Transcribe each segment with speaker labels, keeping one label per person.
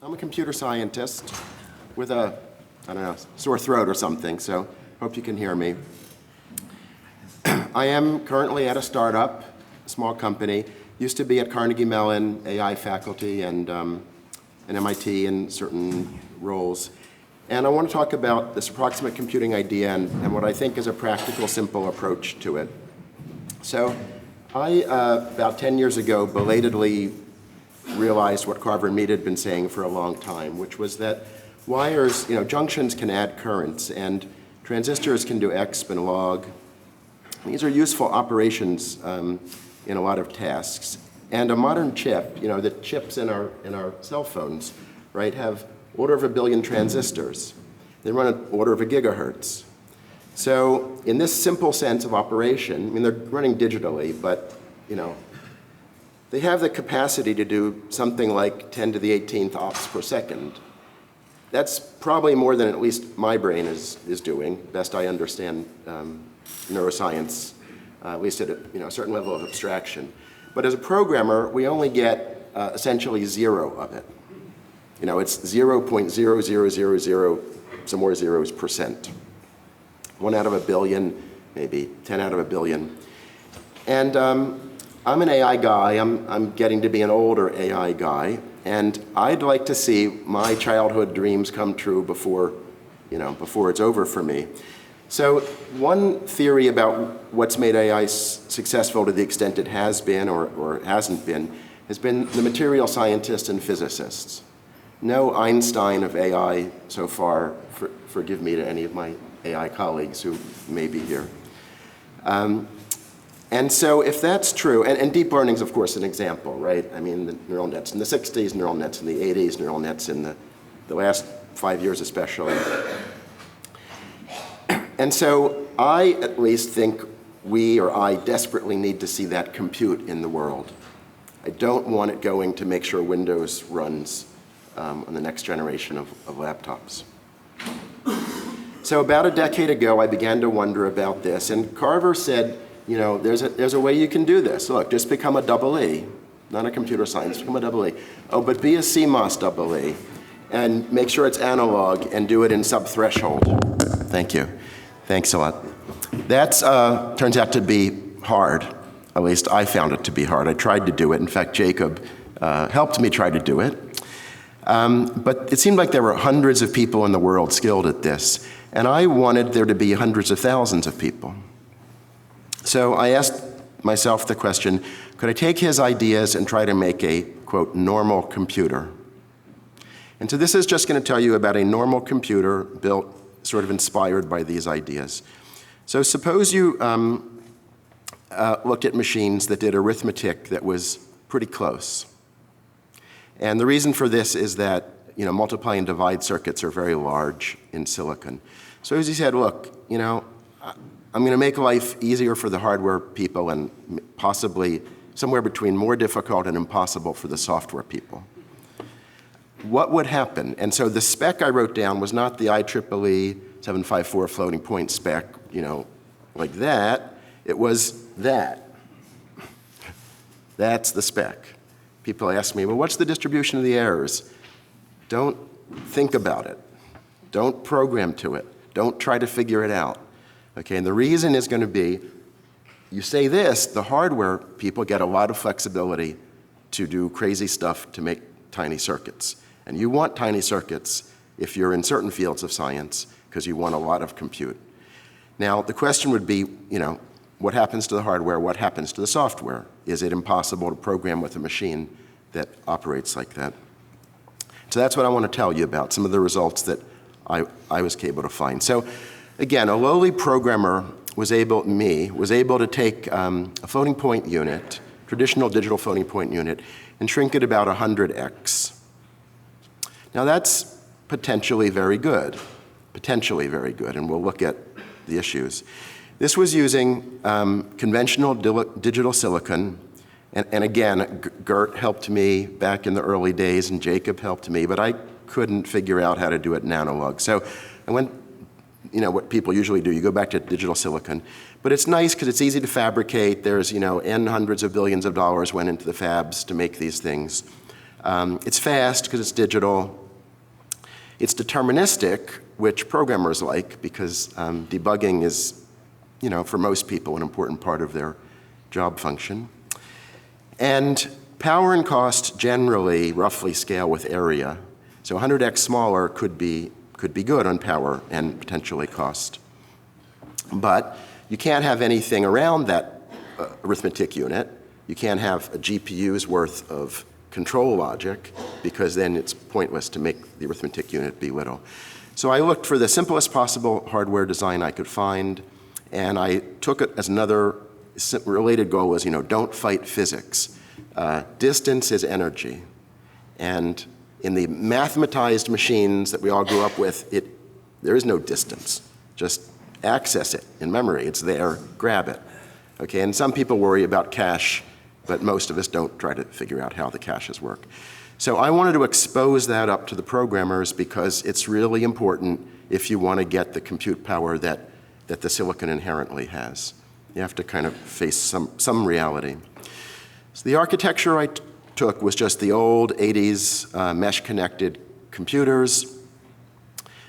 Speaker 1: I'm a computer scientist with a, I don't know, sore throat or something, so hope you can hear me. I am currently at a startup, a small company. Used to be at Carnegie Mellon, AI faculty, and MIT in certain roles. And I want to talk about this approximate computing idea and what I think is a practical, simple approach to it. So I, about 10 years ago, belatedly realized what Carver and Mead had been saying for a long time, which was that wires, junctions can add currents, and transistors can do exp and log. These are useful operations in a lot of tasks. And a modern chip, the chips in our cell phones, right, have order of a billion transistors. They run an order of a gigahertz. So in this simple sense of operation, they're running digitally, but they have the capacity to do something like 10 to the 18th ops per second. That's probably more than at least my brain is doing, best I understand neuroscience, at least at a certain level of abstraction. But as a programmer, we only get essentially zero of it. It's 0.0000 some more zeros %. 1 out of a billion, maybe 10 out of a billion. And I'm an AI guy. I'm getting to be an older AI guy, and I'd like to see my childhood dreams come true before it's over for me. So one theory about what's made AI successful to the extent it has been or hasn't been has been the material scientists and physicists. No Einstein of AI so far, forgive me to any of my AI colleagues who may be here. And so if that's true, and deep learning is of course an example, right? The neural nets in the 60s, neural nets in the 80s, neural nets in the last 5 years especially. And so I at least think I desperately need to see that compute in the world. I don't want it going to make sure Windows runs on the next generation of laptops. So about a decade ago, I began to wonder about this, and Carver said, there's a way you can do this. Look, just become a EE, not a computer science, become a EE. Oh, but be a CMOS EE, and make sure it's analog, and do it in sub-threshold. Thank you. Thanks a lot. That turns out to be hard. At least I found it to be hard. I tried to do it. In fact, Jacob helped me try to do it. But it seemed like there were hundreds of people in the world skilled at this, and I wanted there to be hundreds of thousands of people. So I asked myself the question, could I take his ideas and try to make a, quote, normal computer? And so this is just going to tell you about a normal computer built sort of inspired by these ideas. So suppose you looked at machines that did arithmetic that was pretty close. And the reason for this is that multiply and divide circuits are very large in silicon. So as he said, look, I'm going to make life easier for the hardware people and possibly somewhere between more difficult and impossible for the software people. What would happen? And so the spec I wrote down was not the IEEE 754 floating point spec, like that. It was that. That's the spec. People ask me, well, what's the distribution of the errors? Don't think about it. Don't program to it. Don't try to figure it out. Okay, and the reason is going to be, you say this, the hardware people get a lot of flexibility to do crazy stuff to make tiny circuits. And you want tiny circuits if you're in certain fields of science, because you want a lot of compute. Now, the question would be, what happens to the hardware? What happens to the software? Is it impossible to program with a machine that operates like that? So that's what I want to tell you about, some of the results that I was able to find. So again, a lowly programmer was able to take a floating point unit, traditional digital floating point unit, and shrink it about 100x. Now that's potentially very good, and we'll look at the issues. This was using conventional digital silicon, and again, Gert helped me back in the early days, and Jacob helped me, but I couldn't figure out how to do it in analog. So I went, what people usually do, you go back to digital silicon. But it's nice because it's easy to fabricate. There's, N hundreds of billions of dollars went into the fabs to make these things. It's fast because it's digital. It's deterministic, which programmers like because debugging is, for most people, an important part of their job function. And power and cost generally roughly scale with area. So 100x smaller could be good on power and potentially cost. But you can't have anything around that arithmetic unit. You can't have a GPU's worth of control logic because then it's pointless to make the arithmetic unit be little. So I looked for the simplest possible hardware design I could find, and I took it as another related goal was, don't fight physics. Distance is energy. And in the mathematized machines that we all grew up with, there is no distance. Just access it in memory. It's there, grab it. Okay, and some people worry about cache, but most of us don't try to figure out how the caches work. So I wanted to expose that up to the programmers because it's really important if you want to get the compute power that the silicon inherently has. You have to kind of face some reality. So the architecture I took was just the old 80s mesh-connected computers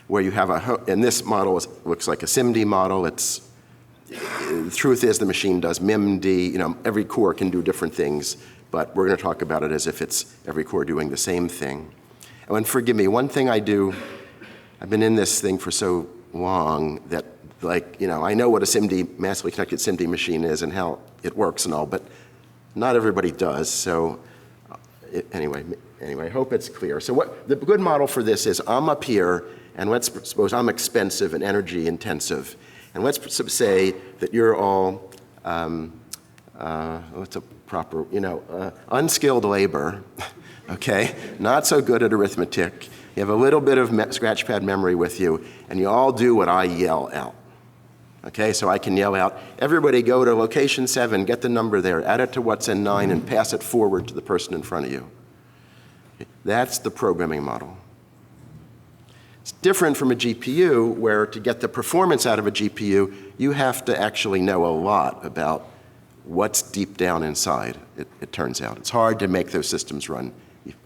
Speaker 1: where you have and this model looks like a SIMD model. The truth is the machine does MIMD. Every core can do different things, but we're going to talk about it as if it's every core doing the same thing. And forgive me, one thing I do, I've been in this thing for so long that I know what a SIMD, massively connected SIMD machine is and how it works and all, but not everybody does. So anyway, I hope it's clear. So the good model for this is I'm up here, and let's suppose I'm expensive and energy intensive. And let's say that you're all, what's a proper, unskilled labor, okay? Not so good at arithmetic. You have a little bit of scratchpad memory with you, and you all do what I yell out. Okay, so I can yell out, everybody go to location 7, get the number there, add it to what's in 9, and pass it forward to the person in front of you. Okay, that's the programming model. It's different from a GPU, where to get the performance out of a GPU, you have to actually know a lot about what's deep down inside, it turns out. It's hard to make those systems run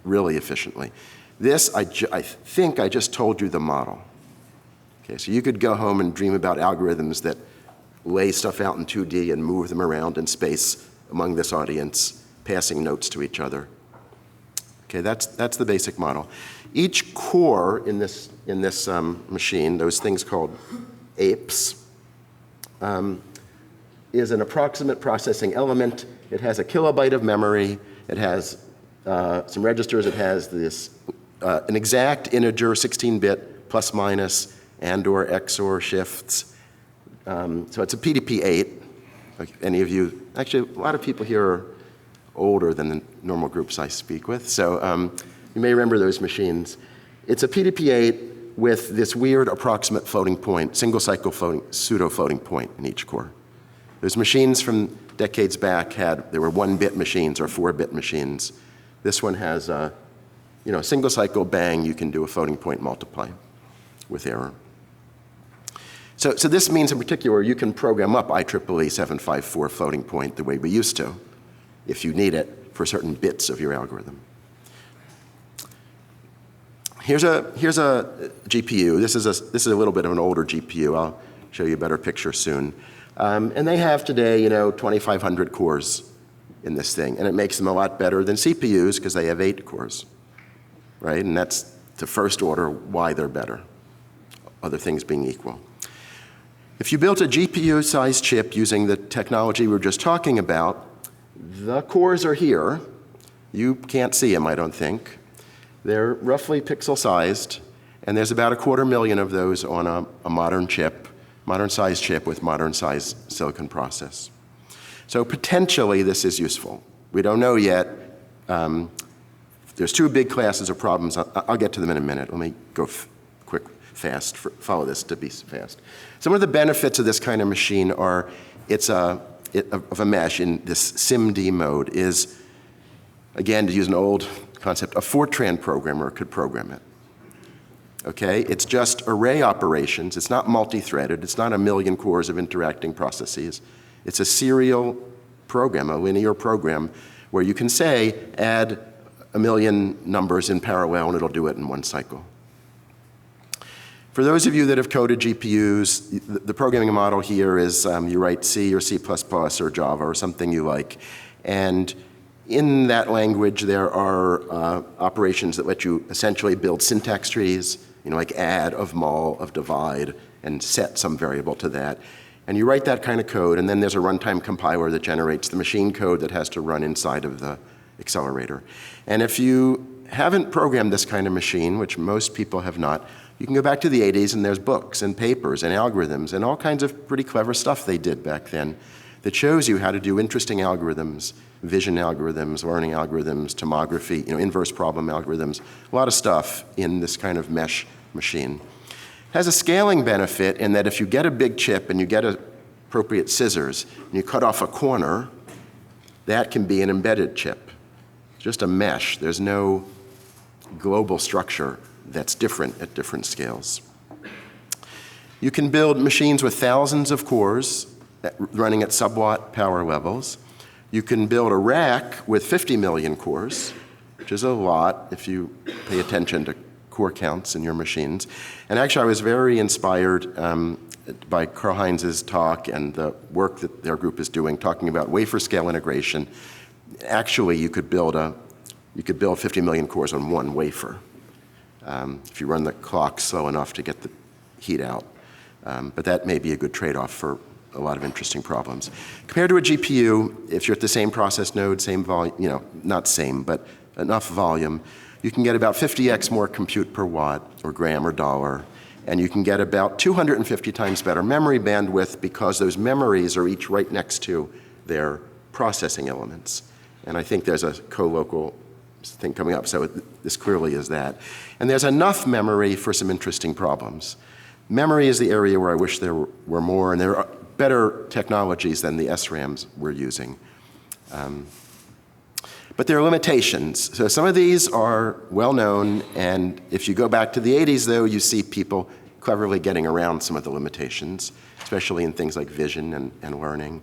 Speaker 1: really efficiently. This, I think I just told you the model. Okay, so you could go home and dream about algorithms that lay stuff out in 2D and move them around in space among this audience, passing notes to each other. Okay, that's the basic model. Each core in this machine, those things called apes, is an approximate processing element. It has a kilobyte of memory. It has some registers. It has an exact integer, 16-bit, plus minus, and/or XOR shifts. So it's a PDP-8. Any of you, actually, a lot of people here are older than the normal groups I speak with, so you may remember those machines. It's a PDP-8 with this weird approximate floating point, single cycle pseudo floating point in each core. Those machines from decades back they were 1-bit machines or 4-bit machines. This one has a single cycle bang, you can do a floating point multiply with error. So this means in particular you can program up IEEE 754 floating point the way we used to, if you need it for certain bits of your algorithm. Here's a GPU. This is a little bit of an older GPU. I'll show you a better picture soon. And they have today, 2,500 cores in this thing, and it makes them a lot better than CPUs because they have 8 cores, right? And that's the first order why they're better, other things being equal. If you built a GPU-sized chip using the technology we were just talking about, the cores are here. You can't see them, I don't think. They're roughly pixel-sized, and there's about 250,000 of those on a modern chip, modern-sized chip with modern-sized silicon process. So potentially this is useful. We don't know yet. There's 2 big classes of problems. I'll get to them in a minute. Let me go fast, follow this to be fast. Some of the benefits of this kind of machine are of a mesh in this SIMD mode is, again, to use an old concept, a Fortran programmer could program it. Okay, it's just array operations. It's not multi-threaded. It's not a million cores of interacting processes. It's a serial program, a linear program, where you can say, add a million numbers in parallel, and it'll do it in one cycle. For those of you that have coded GPUs, the programming model here is you write C or C++ or Java or something you like. And in that language, there are operations that let you essentially build syntax trees, like add, of mul, of divide, and set some variable to that. And you write that kind of code, and then there's a runtime compiler that generates the machine code that has to run inside of the accelerator. And if you haven't programmed this kind of machine, which most people have not, you can go back to the 80s and there's books and papers and algorithms and all kinds of pretty clever stuff they did back then that shows you how to do interesting algorithms, vision algorithms, learning algorithms, tomography, inverse problem algorithms, a lot of stuff in this kind of mesh machine. It has a scaling benefit in that if you get a big chip and you get appropriate scissors and you cut off a corner, that can be an embedded chip. Just a mesh. There's no global structure that's different at different scales. You can build machines with thousands of cores running at sub-watt power levels. You can build a rack with 50 million cores, which is a lot if you pay attention to core counts in your machines. And actually, I was very inspired by Karl-Heinz's talk and the work that their group is doing, talking about wafer scale integration. Actually, you could build 50 million cores on one wafer. If you run the clock slow enough to get the heat out. But that may be a good trade-off for a lot of interesting problems. Compared to a GPU, if you're at the same process node, same volume, not same, but enough volume, you can get about 50x more compute per watt or gram or dollar, and you can get about 250 times better memory bandwidth because those memories are each right next to their processing elements. And I think there's a co-local thing coming up, so this clearly is that. And there's enough memory for some interesting problems. Memory is the area where I wish there were more, and there are better technologies than the SRAMs we're using. But there are limitations. So some of these are well known, and if you go back to the 80s, though, you see people cleverly getting around some of the limitations, especially in things like vision and learning.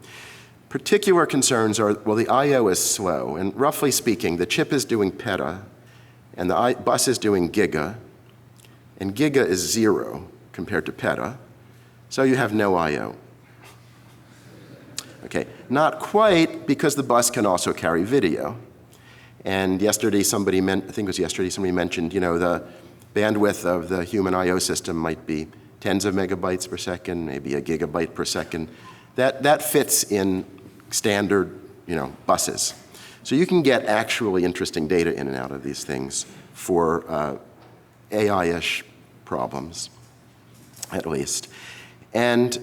Speaker 1: Particular concerns are, well, the I/O is slow, and roughly speaking, the chip is doing peta, and the bus is doing giga, and giga is 0 compared to peta, so you have no I/O. Okay, not quite, because the bus can also carry video. And yesterday, somebody mentioned, the bandwidth of the human I/O system might be tens of megabytes per second, maybe a gigabyte per second. That fits in standard, buses. So you can get actually interesting data in and out of these things for AI-ish problems, at least. And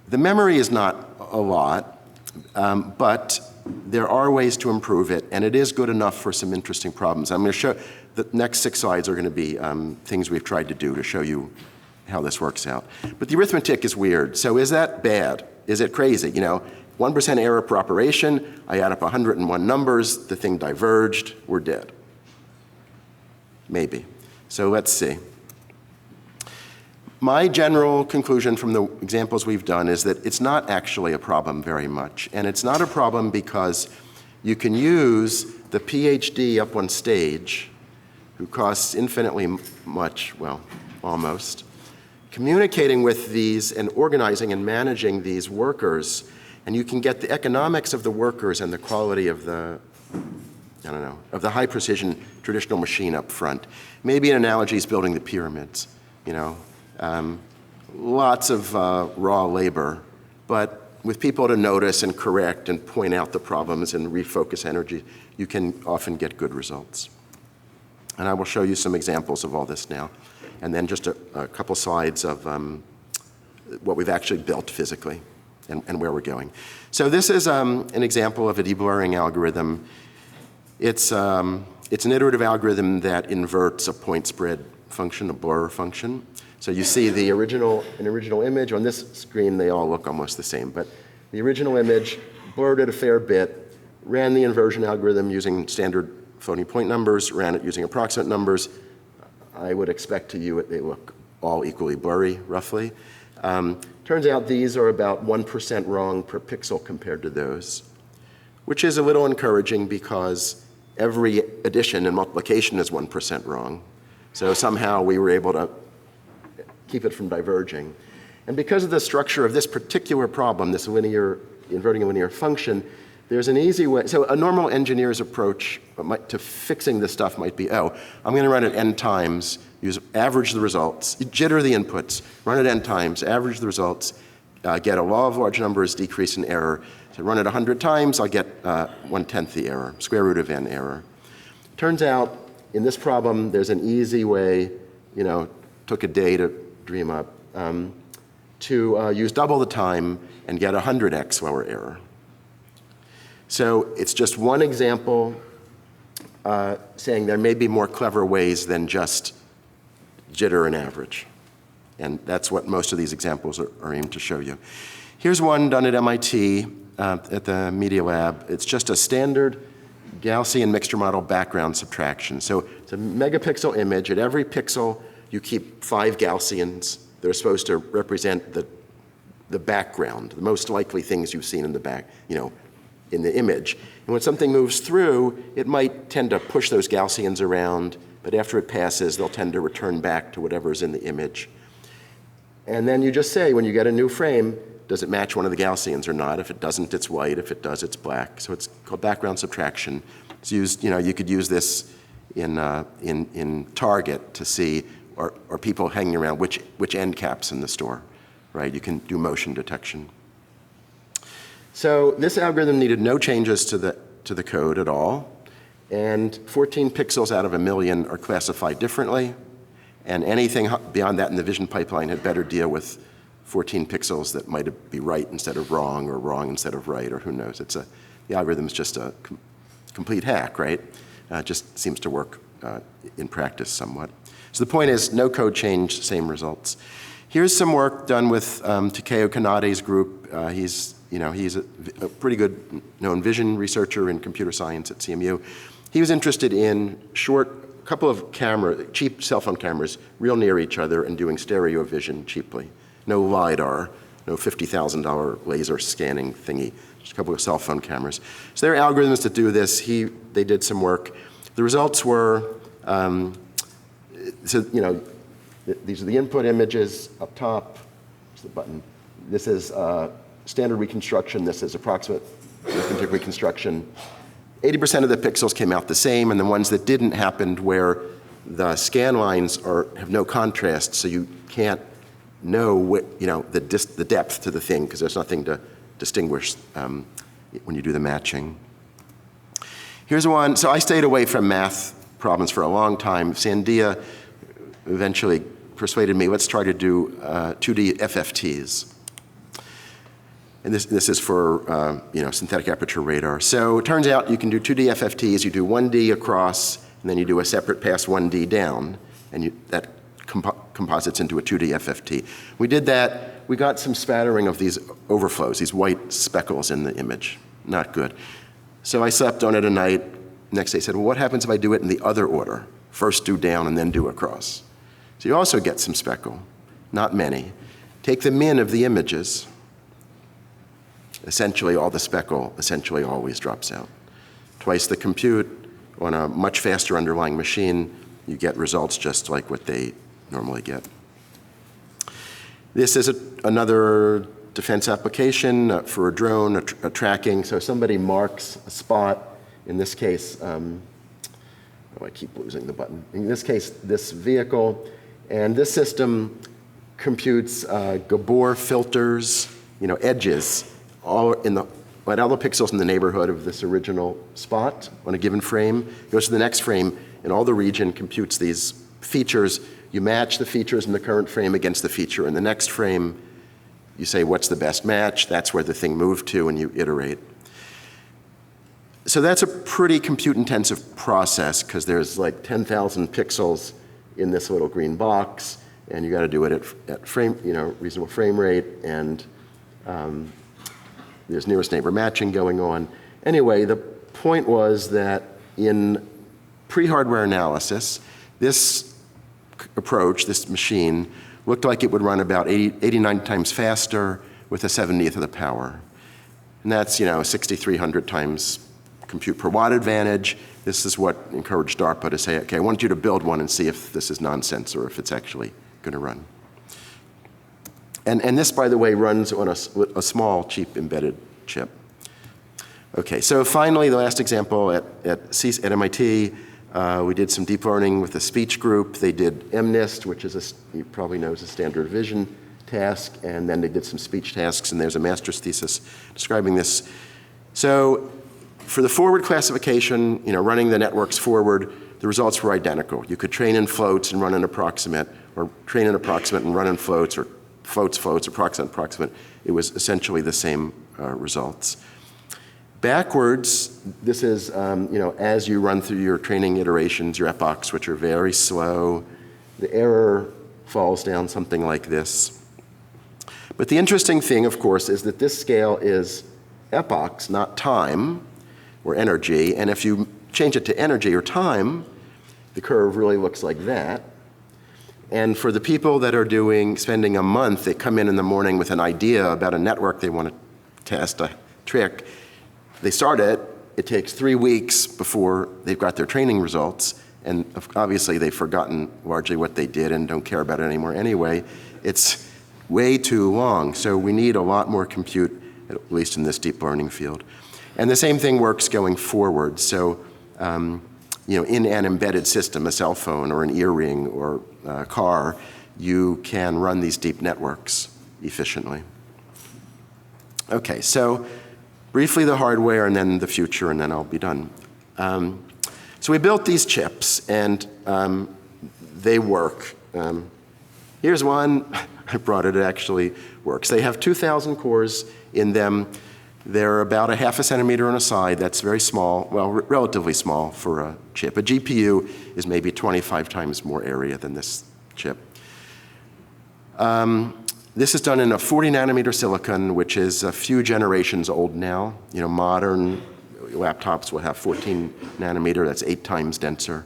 Speaker 1: the memory is not a lot, but there are ways to improve it, and it is good enough for some interesting problems. I'm going to show, the next 6 slides are going to be things we've tried to do to show you how this works out. But the arithmetic is weird. So is that bad? Is it crazy? 1% error per operation, I add up 101 numbers, the thing diverged, we're dead. Maybe. So let's see. My general conclusion from the examples we've done is that it's not actually a problem very much. And it's not a problem because you can use the PhD up on stage, who costs infinitely much, well, almost, communicating with these and organizing and managing these workers, and you can get the economics of the workers and the quality of the, of the high precision traditional machine up front. Maybe an analogy is building the pyramids, lots of raw labor, but with people to notice and correct and point out the problems and refocus energy, you can often get good results. And I will show you some examples of all this now, and then just a couple slides of what we've actually built physically and where we're going. So this is an example of a deblurring algorithm. It's an iterative algorithm that inverts a point spread function, a blur function. So you see an original image. On this screen, they all look almost the same. But the original image, blurred it a fair bit, ran the inversion algorithm using standard floating point numbers, ran it using approximate numbers. I would expect to you they look all equally blurry, roughly. Turns out these are about 1% wrong per pixel compared to those, which is a little encouraging because every addition and multiplication is 1% wrong. So somehow we were able to keep it from diverging. And because of the structure of this particular problem, this inverting a linear function, there's an easy way. So a normal engineer's approach to fixing this stuff might be, I'm going to run it n times, average the results, jitter the inputs, run it n times, average the results, get a law of large numbers, decrease in error. So run it 100 times, I'll get 1/10 the error, square root of n error. Turns out, in this problem, there's an easy way, took a day to dream up, to use double the time and get 100x lower error. So it's just one example saying there may be more clever ways than just jitter and average. And that's what most of these examples are aimed to show you. Here's one done at MIT at the Media Lab. It's just a standard Gaussian mixture model background subtraction. So it's a megapixel image. At every pixel, you keep 5 Gaussians. They're supposed to represent the background, the most likely things you've seen in the back, in the image. And when something moves through, it might tend to push those Gaussians around, but after it passes, they'll tend to return back to whatever's in the image. And then you just say, when you get a new frame, does it match one of the Gaussians or not? If it doesn't, it's white. If it does, it's black. So it's called background subtraction. It's used, you could use this in Target to see, are people hanging around which end caps in the store, right? You can do motion detection. So this algorithm needed no changes to the code at all, and 14 pixels out of 1,000,000 are classified differently, and anything beyond that in the vision pipeline had better deal with 14 pixels that might be right instead of wrong, or wrong instead of right, or who knows. The algorithm is just a complete hack, right? Just seems to work in practice somewhat. So the point is, no code change, same results. Here's some work done with Takeo Kanade's group. He's a pretty good known vision researcher in computer science at CMU. He was interested in couple of cheap cell phone cameras real near each other and doing stereo vision cheaply. No LiDAR, no $50,000 laser scanning thingy, just a couple of cell phone cameras. So there are algorithms to do this. They did some work. The results were, these are the input images up top. There's the button. This is standard reconstruction. This is approximate arithmetic reconstruction. 80% of the pixels came out the same, and the ones that didn't happened where the scan lines have no contrast, so you can't know the depth to the thing because there's nothing to distinguish when you do the matching. Here's one. So I stayed away from math problems for a long time. Sandia eventually persuaded me, let's try to do 2D FFTs. And this is for synthetic aperture radar. So it turns out you can do 2D FFTs. You do 1D across, and then you do a separate pass 1D down, and that composites into a 2D FFT. We did that. We got some spattering of these overflows, these white speckles in the image. Not good. So I slept on it a night. Next day I said, well, what happens if I do it in the other order? First do down and then do across. So you also get some speckle, not many. Take the min of the images. Essentially, all the speckle essentially always drops out. Twice the compute on a much faster underlying machine, you get results just like what they normally get. This is another defense application for a drone, a tracking. So somebody marks a spot, in this case, I keep losing the button. In this case, this vehicle, and this system computes Gabor filters, edges, all the pixels in the neighborhood of this original spot on a given frame, goes to the next frame, and all the region computes these features. You match the features in the current frame against the feature in the next frame. You say, what's the best match? That's where the thing moved to, and you iterate. So that's a pretty compute-intensive process, because there's like 10,000 pixels in this little green box, and you got to do it at reasonable frame rate, and there's nearest neighbor matching going on. Anyway, the point was that in pre-hardware analysis, this approach, this machine, looked like it would run about 89 times faster with a 70th of the power. And that's 6,300 times compute per watt advantage. This is what encouraged DARPA to say, okay, I want you to build one and see if this is nonsense or if it's actually going to run. And this, by the way, runs on a small, cheap embedded chip. Okay, so finally, the last example at MIT, we did some deep learning with a speech group. They did MNIST, which is, you probably know, is a standard vision task, and then they did some speech tasks, and there's a master's thesis describing this. So for the forward classification, running the networks forward, the results were identical. You could train in floats and run in approximate, or train in approximate and run in floats, or floats, approximate. It was essentially the same results. Backwards, this is, as you run through your training iterations, your epochs, which are very slow, the error falls down something like this. But the interesting thing, of course, is that this scale is epochs, not time or energy. And if you change it to energy or time, the curve really looks like that. And for the people that are spending a month, they come in the morning with an idea about a network they want to test, a trick. They start it. It takes 3 weeks before they've got their training results. And obviously, they've forgotten largely what they did and don't care about it anymore anyway. It's way too long. So we need a lot more compute, at least in this deep learning field. And the same thing works going forward. So in an embedded system, a cell phone or an earring or a car, you can run these deep networks efficiently. Okay, so briefly the hardware and then the future, and then I'll be done. So we built these chips, and they work. Here's one. I brought it. It actually works. They have 2,000 cores in them. They're about a half a centimeter on a side. That's very small, well, relatively small for a chip. A GPU is maybe 25 times more area than this chip. This is done in a 40 nanometer silicon, which is a few generations old now. Modern laptops will have 14 nanometer. That's 8 times denser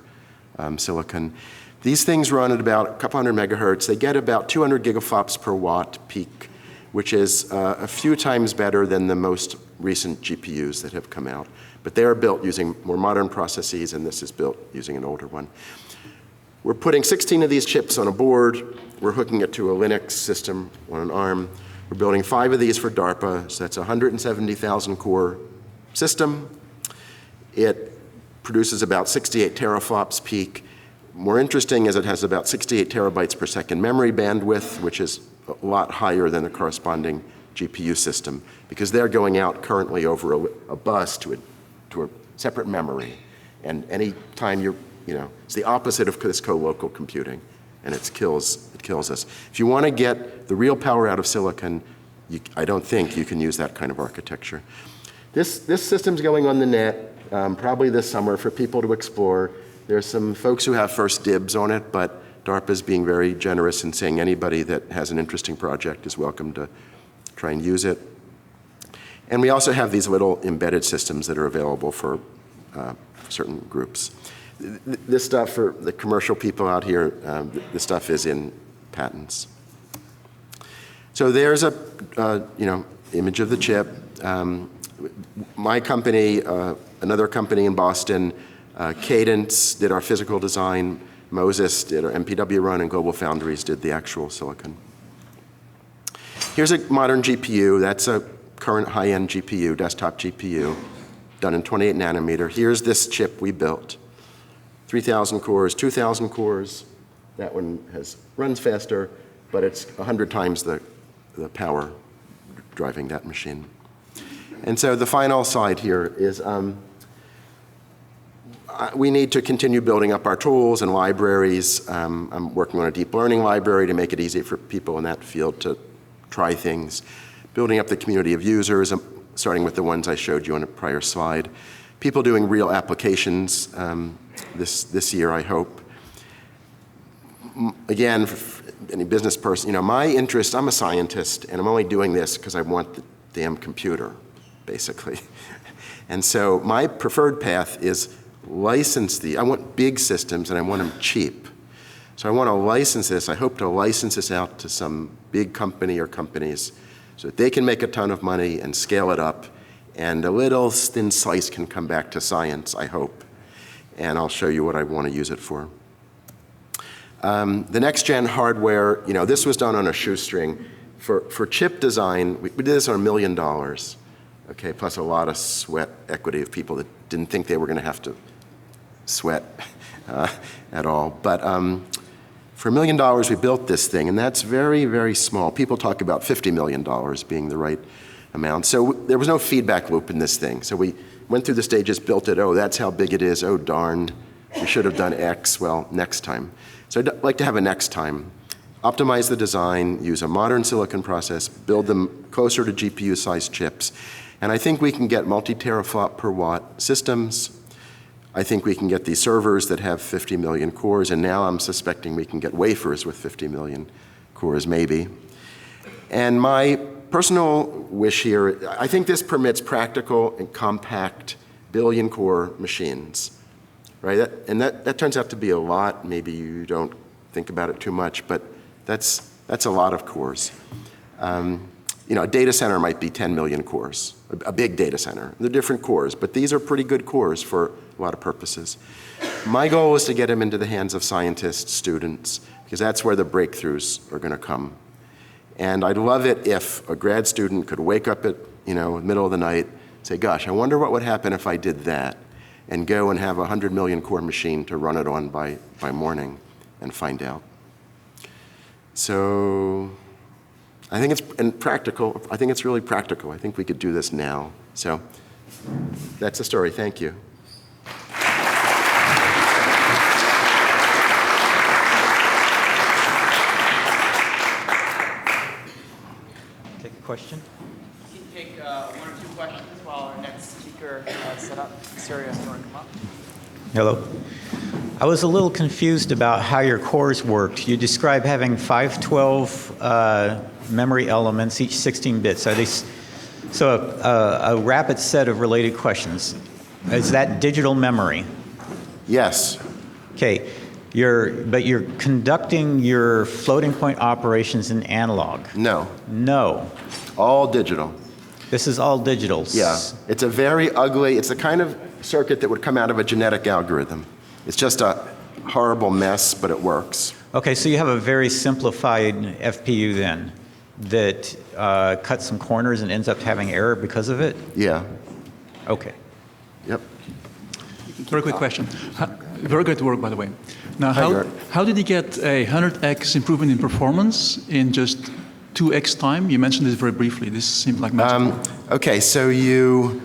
Speaker 1: silicon. These things run at about a couple hundred megahertz. They get about 200 gigaflops per watt peak, which is a few times better than the most recent GPUs that have come out. But they are built using more modern processes, and this is built using an older one. We're putting 16 of these chips on a board. We're hooking it to a Linux system on an ARM. We're building 5 of these for DARPA, so that's a 170,000 core system. It produces about 68 teraflops peak. More interesting is it has about 68 terabytes per second memory bandwidth, which is a lot higher than the corresponding GPU system, because they're going out currently over a bus to a separate memory. And any time it's the opposite of this co-local computing, and it kills us. If you want to get the real power out of silicon, I don't think you can use that kind of architecture. This system's going on the net probably this summer for people to explore. There's some folks who have first dibs on it, but DARPA is being very generous in saying anybody that has an interesting project is welcome to try and use it. And we also have these little embedded systems that are available for certain groups. This stuff for the commercial people out here, this stuff is in patents. So there's a image of the chip. My company, another company in Boston, Cadence did our physical design. Moses did our MPW run, and Global Foundries did the actual silicon. Here's a modern GPU. That's a current high-end GPU, desktop GPU, done in 28 nanometer. Here's this chip we built. 3,000 cores, 2,000 cores. That one runs faster, but it's 100 times the power driving that machine. And so the final slide here is we need to continue building up our tools and libraries. I'm working on a deep learning library to make it easy for people in that field to try things. Building up the community of users, starting with the ones I showed you on a prior slide. People doing real applications this year, I hope. Again, for any business person, my interest, I'm a scientist, and I'm only doing this because I want the damn computer, basically. And so my preferred path is license I want big systems, and I want them cheap. So I want to license this. I hope to license this out to some big company or companies so that they can make a ton of money and scale it up. And a little thin slice can come back to science, I hope. And I'll show you what I want to use it for. The next gen hardware, this was done on a shoestring. For chip design, we did this on $1 million, okay, plus a lot of sweat equity of people that didn't think they were going to have to sweat at all. But for $1 million, we built this thing, and that's very, very small. People talk about $50 million being the right amount. So there was no feedback loop in this thing. So we went through the stages, built it. Oh, that's how big it is. Oh, darn, we should have done X. Well, next time. So I'd like to have a next time. Optimize the design, use a modern silicon process, build them closer to GPU-sized chips. And I think we can get multi-teraflop per watt systems. I think we can get these servers that have 50 million cores, and now I'm suspecting we can get wafers with 50 million cores, maybe. And my personal wish here, I think this permits practical and compact billion-core machines, right? And that turns out to be a lot. Maybe you don't think about it too much, but that's a lot of cores. A data center might be 10 million cores, a big data center. They're different cores, but these are pretty good cores for a lot of purposes. My goal is to get them into the hands of scientists, students, because that's where the breakthroughs are going to come. And I'd love it if a grad student could wake up at the middle of the night, say, gosh, I wonder what would happen if I did that, and go and have a 100 million core machine to run it on by morning and find out. So I think it's practical. I think it's really practical. I think we could do this now. So that's the story. Thank you.
Speaker 2: Take a question.
Speaker 3: You can take 1 or 2 questions while our next speaker set up. Sirius, do you want to come up?
Speaker 2: Hello. I was a little confused about how your cores worked. You describe having 512 memory elements, each 16 bits. Are they, a rapid set of related questions. Is that digital memory?
Speaker 1: Yes.
Speaker 2: Okay. But you're conducting your floating point operations in analog.
Speaker 1: No.
Speaker 2: No.
Speaker 1: All digital.
Speaker 2: This is all digital.
Speaker 1: Yeah. It's a very ugly, it's the kind of circuit that would come out of a genetic algorithm. It's just a horrible mess, but it works.
Speaker 2: Okay, so you have a very simplified FPU then that cuts some corners and ends up having error because of it?
Speaker 1: Yeah.
Speaker 2: Okay.
Speaker 1: Yep.
Speaker 4: Very quick question. Very great work, by the way. Now, how did you get a 100x improvement in performance in just 2x time? You mentioned this very briefly. This seemed like magic.
Speaker 1: Okay, so you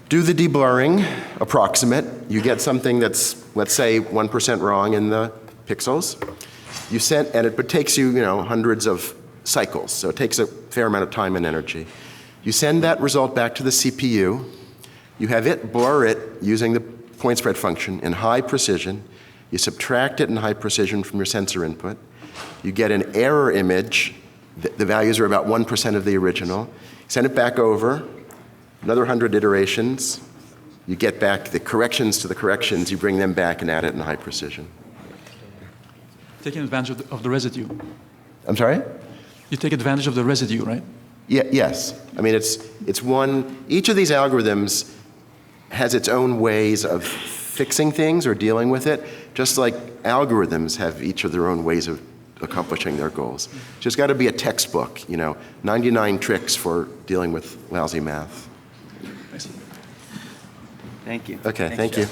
Speaker 1: do the deblurring, approximate. You get something that's, let's say, 1% wrong in the pixels. And it takes you, hundreds of cycles. So it takes a fair amount of time and energy. You send that result back to the CPU. You have it blur it using the point spread function in high precision. You subtract it in high precision from your sensor input. You get an error image. The values are about 1% of the original. Send it back over. Another 100 iterations. You get back the corrections to the corrections. You bring them back and add it in high precision.
Speaker 4: Taking advantage of the residue.
Speaker 1: I'm sorry?
Speaker 4: You take advantage of the residue, right?
Speaker 1: Yeah, yes. I mean, it's one. Each of these algorithms has its own ways of fixing things or dealing with it, just like algorithms have each of their own ways of accomplishing their goals. Just got to be a textbook, 99 tricks for dealing with lousy math.
Speaker 3: Thank you.
Speaker 1: Okay, thank you.